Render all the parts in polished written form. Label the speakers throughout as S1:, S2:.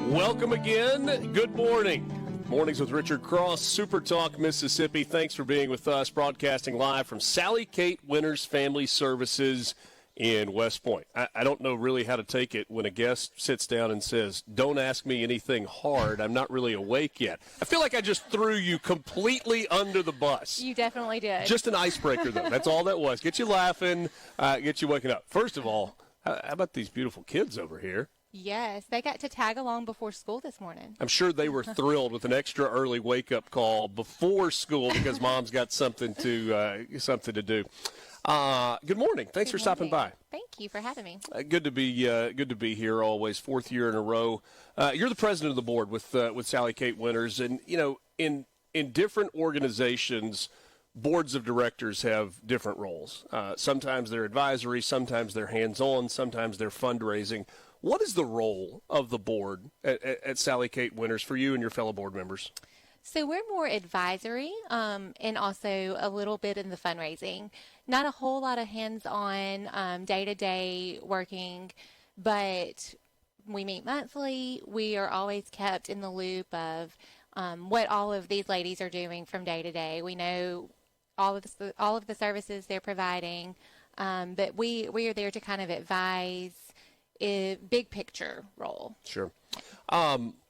S1: Welcome again. Good morning. Mornings with Richard Cross, SuperTalk, Mississippi. Thanks for being with us, broadcasting live from Sally Kate Winters Family Services in West Point. I don't know really how to take it when a guest sits down and says, don't ask me anything hard. I'm not really awake yet. I feel like I just threw you completely under the bus.
S2: You definitely did.
S1: Just an icebreaker, though. That's all that was. Get you laughing, get you waking up. First of all, how about these beautiful kids over here?
S2: Yes, they got to tag along before school this morning.
S1: I'm sure they were thrilled with an extra early wake-up call before school because Mom's got something to do. Good morning. Thanks for stopping by.
S2: Thank you for having me.
S1: Good to be here always. Fourth year in a row. You're the president of the board with Sally Kate Winters, and you know in different organizations, boards of directors have different roles. Sometimes they're advisory, sometimes they're hands-on, sometimes they're fundraising. What is the role of the board at Sally Kate Winters for you and your fellow board members?
S2: So we're more advisory and also a little bit in the fundraising. Not a whole lot of hands-on, day-to-day working, but we meet monthly. We are always kept in the loop of what all of these ladies are doing from day to day. We know all of the services they're providing, but we are there to kind of advise a big picture role.
S1: Sure.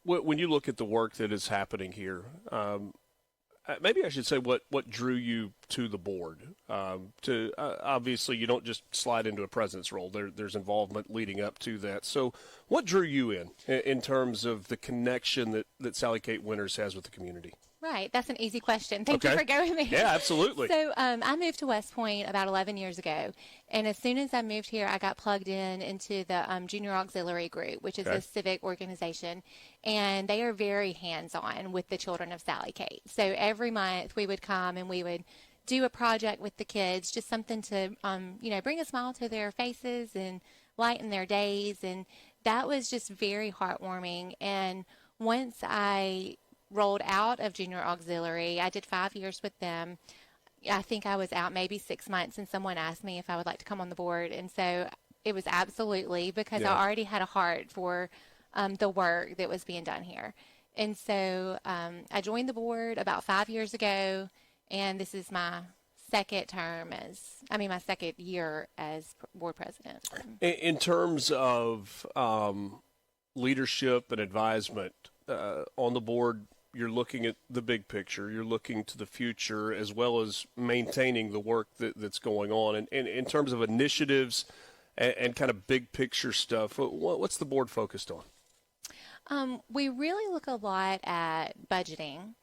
S1: When you look at the work that is happening here, maybe I should say what drew you to the board. Obviously, you don't just slide into a president's role. There's involvement leading up to that. So what drew you in terms of the connection that Sally Kate Winters has with the community?
S2: Right. That's an easy question. Thank you for going there.
S1: Yeah, absolutely.
S2: So I moved to West Point about 11 years ago. And as soon as I moved here, I got plugged into the Junior Auxiliary Group, which is a civic organization. And they are very hands-on with the children of Sally Kate. So every month we would come and we would do a project with the kids, just something to, bring a smile to their faces and lighten their days. And that was just very heartwarming. And once I rolled out of Junior Auxiliary, I did 5 years with them. I think I was out maybe 6 months, and someone asked me if I would like to come on the board. And so it was absolutely, because I already had a heart for the work that was being done here. And so I joined the board about 5 years ago, and this is my second year as board president.
S1: In terms of leadership and advisement on the board, you're looking at the big picture. You're looking to the future as well as maintaining the work that's going on. And in terms of initiatives and kind of big picture stuff, what's the board focused on?
S2: We really look a lot at budgeting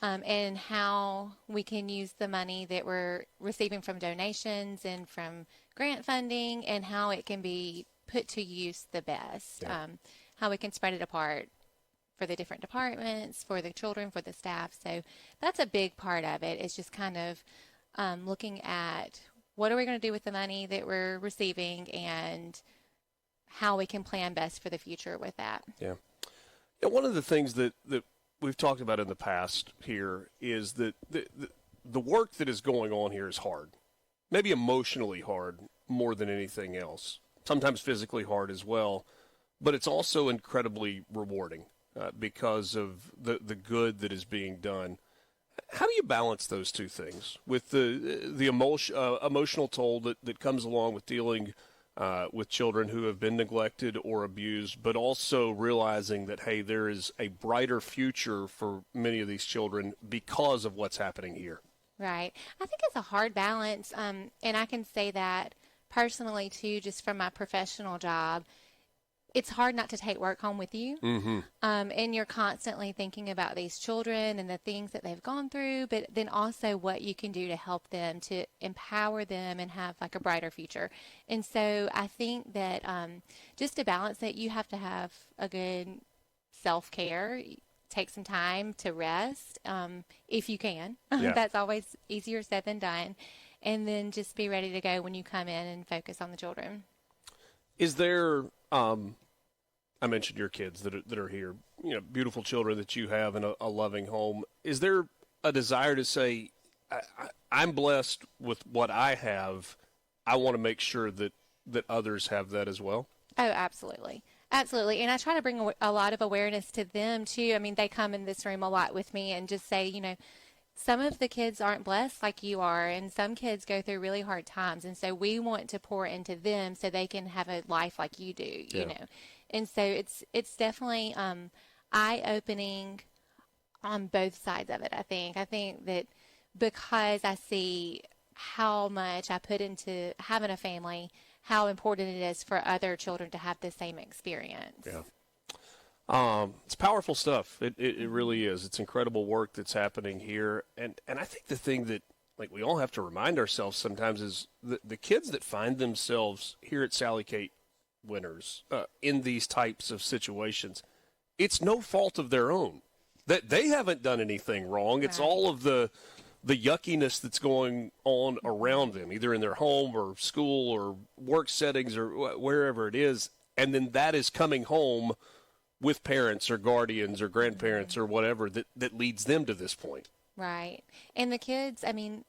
S2: and how we can use the money that we're receiving from donations and from grant funding and how it can be put to use the best, how we can spread it apart for the different departments, for the children, for the staff. So that's a big part of it. It's just kind of looking at what are we going to do with the money that we're receiving and how we can plan best for the future with that.
S1: Yeah. One of the things that we've talked about in the past here is that the work that is going on here is hard, maybe emotionally hard more than anything else, sometimes physically hard as well, but it's also incredibly rewarding. Because of the good that is being done. How do you balance those two things with the emotional toll that comes along with dealing with children who have been neglected or abused, but also realizing that, hey, there is a brighter future for many of these children because of what's happening here?
S2: Right. I think it's a hard balance, and I can say that personally, too, just from my professional job. It's hard not to take work home with you. Mm-hmm. And you're constantly thinking about these children and the things that they've gone through, but then also what you can do to help them, to empower them and have like a brighter future. And so I think that just to balance that, you have to have a good self-care. Take some time to rest if you can. Yeah. That's always easier said than done. And then just be ready to go when you come in and focus on the children.
S1: Is there I mentioned your kids that are here, beautiful children that you have in a loving home. Is there a desire to say, I'm blessed with what I have. I want to make sure that others have that as well?
S2: Oh, absolutely. Absolutely. And I try to bring a lot of awareness to them too. I mean, they come in this room a lot with me and just say, some of the kids aren't blessed like you are, and some kids go through really hard times. And so we want to pour into them so they can have a life like you do,
S1: Yeah.
S2: And so it's definitely eye-opening on both sides of it, I think. I think that because I see how much I put into having a family, how important it is for other children to have the same experience.
S1: Yeah. It's powerful stuff. It really is. It's incredible work that's happening here. And I think the thing that, like, we all have to remind ourselves sometimes is the kids that find themselves here at Sally Kate Winners in these types of situations, it's no fault of their own. That they haven't done anything wrong. It's
S2: Right.
S1: all of the yuckiness that's going on around them, either in their home or school or work settings or wherever it is. And then that is coming home with parents or guardians or grandparents or whatever that leads them to this point.
S2: Right. And the kids, I mean,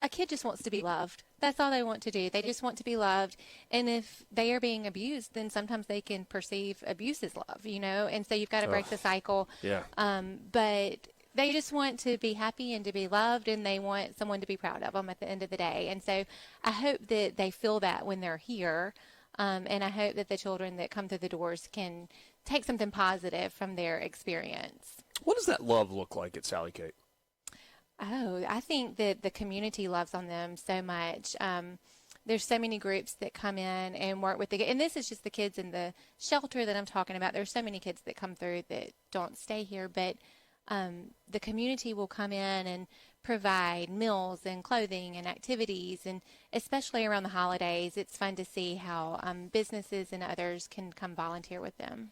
S2: a kid just wants to be loved. That's all they want to do. They just want to be loved. And if they are being abused, then sometimes they can perceive abuse as love, And so you've got to break the cycle.
S1: Yeah.
S2: But they just want to be happy and to be loved, and they want someone to be proud of them at the end of the day. And so I hope that they feel that when they're here. And I hope that the children that come through the doors can take something positive from their experience.
S1: What does that love look like at Sally Kate?
S2: Oh, I think that the community loves on them so much. There's so many groups that come in and work with and this is just the kids in the shelter that I'm talking about. There's so many kids that come through that don't stay here, but the community will come in and provide meals and clothing and activities, and especially around the holidays, it's fun to see how businesses and others can come volunteer with them.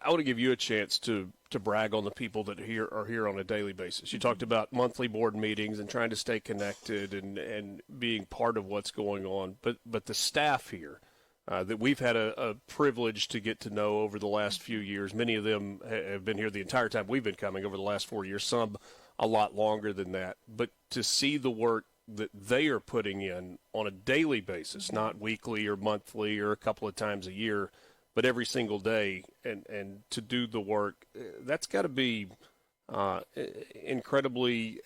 S1: I want to give you a chance to brag on the people that are here on a daily basis. You talked about monthly board meetings and trying to stay connected and being part of what's going on, but the staff here that we've had a privilege to get to know over the last few years. Many of them have been here the entire time we've been coming over the last 4 years, some a lot longer than that. But to see the work that they are putting in on a daily basis, not weekly or monthly or a couple of times a year, but every single day, and to do the work, that's got to be incredibly,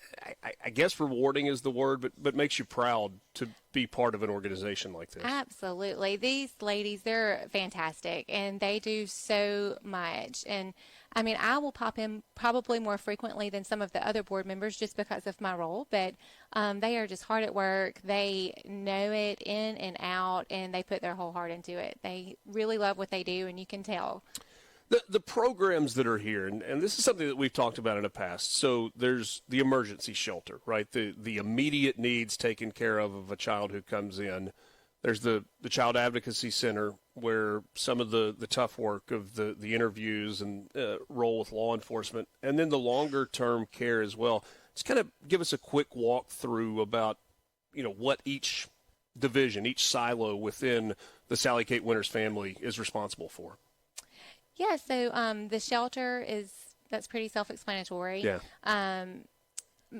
S1: I guess rewarding is the word, but makes you proud to be part of an organization like this.
S2: Absolutely. These ladies, they're fantastic, and they do so much. And I mean, I will pop in probably more frequently than some of the other board members just because of my role, but they are just hard at work. They know it in and out, and they put their whole heart into it. They really love what they do, and you can tell.
S1: The programs that are here, and this is something that we've talked about in the past. So there's the emergency shelter, right? The immediate needs taken care of a child who comes in. There's the Child Advocacy Center, where some of the tough work of the interviews and role with law enforcement, and then the longer-term care as well. Just kind of give us a quick walk through about, what each division, each silo within the Sally Kate Winners family is responsible for.
S2: Yeah, so the shelter that's pretty self-explanatory.
S1: Yeah.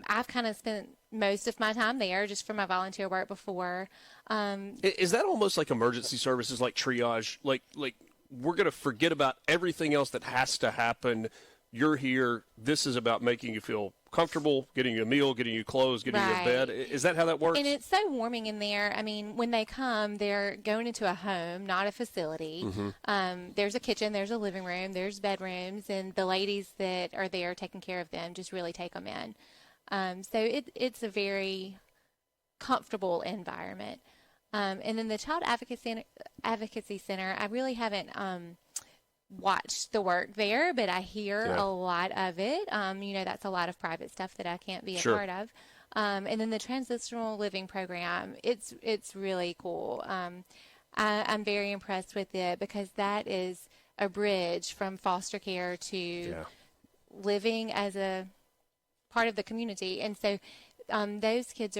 S2: I've kind of spent most of my time there just for my volunteer work before.
S1: Is that almost like emergency services, like triage? Like we're going to forget about everything else that has to happen. You're here. This is about making you feel comfortable, getting you a meal, getting you clothes, getting you a bed. Is that how that works?
S2: And it's so warming in there. I mean, when they come, they're going into a home, not a facility.
S1: Mm-hmm.
S2: There's a kitchen, there's a living room, there's bedrooms, and the ladies that are there taking care of them just really take them in. So it's a very comfortable environment. And then the Child Advocacy Center, I really haven't watched the work there, but I hear a lot of it. That's a lot of private stuff that I can't be a part of. And then the Transitional Living Program, it's really cool. I'm very impressed with it because that is a bridge from foster care to living as a part of the community. And so those kids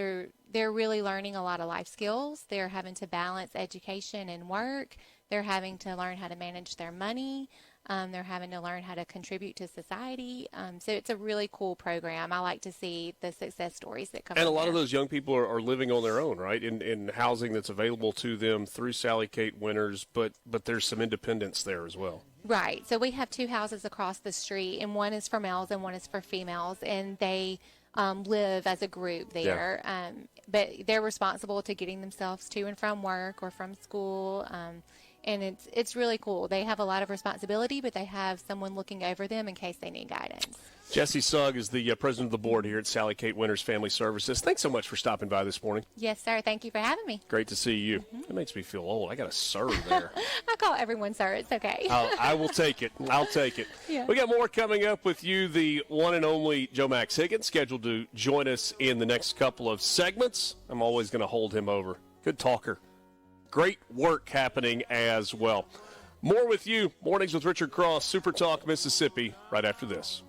S2: they're really learning a lot of life skills. They're having to balance education and work. They're having to learn how to manage their money. They're having to learn how to contribute to society. So it's a really cool program. I like to see the success stories that come.
S1: And a
S2: lot
S1: of those young people are living on their own, right? In housing that's available to them through Sally Kate Winters, but there's some independence there as well.
S2: Right. So we have 2 houses across the street, and one is for males and one is for females, and they live as a group there.
S1: Yeah.
S2: But they're responsible to getting themselves to and from work or from school. And it's really cool. They have a lot of responsibility, but they have someone looking over them in case they need guidance.
S1: Jessi Sugg is the president of the board here at Sally Kate Winters Family Services. Thanks so much for stopping by this morning.
S2: Yes, sir. Thank you for having me.
S1: Great to see you. It makes me feel old. I got a sir there.
S2: I call everyone sir. It's okay.
S1: I will take it. I'll take it.
S2: Yeah.
S1: We got more coming up with you. The one and only Joe Max Higgins scheduled to join us in the next couple of segments. I'm always going to hold him over. Good talker. Great work happening as well. More with you. Mornings with Richard Cross, SuperTalk Mississippi, right after this.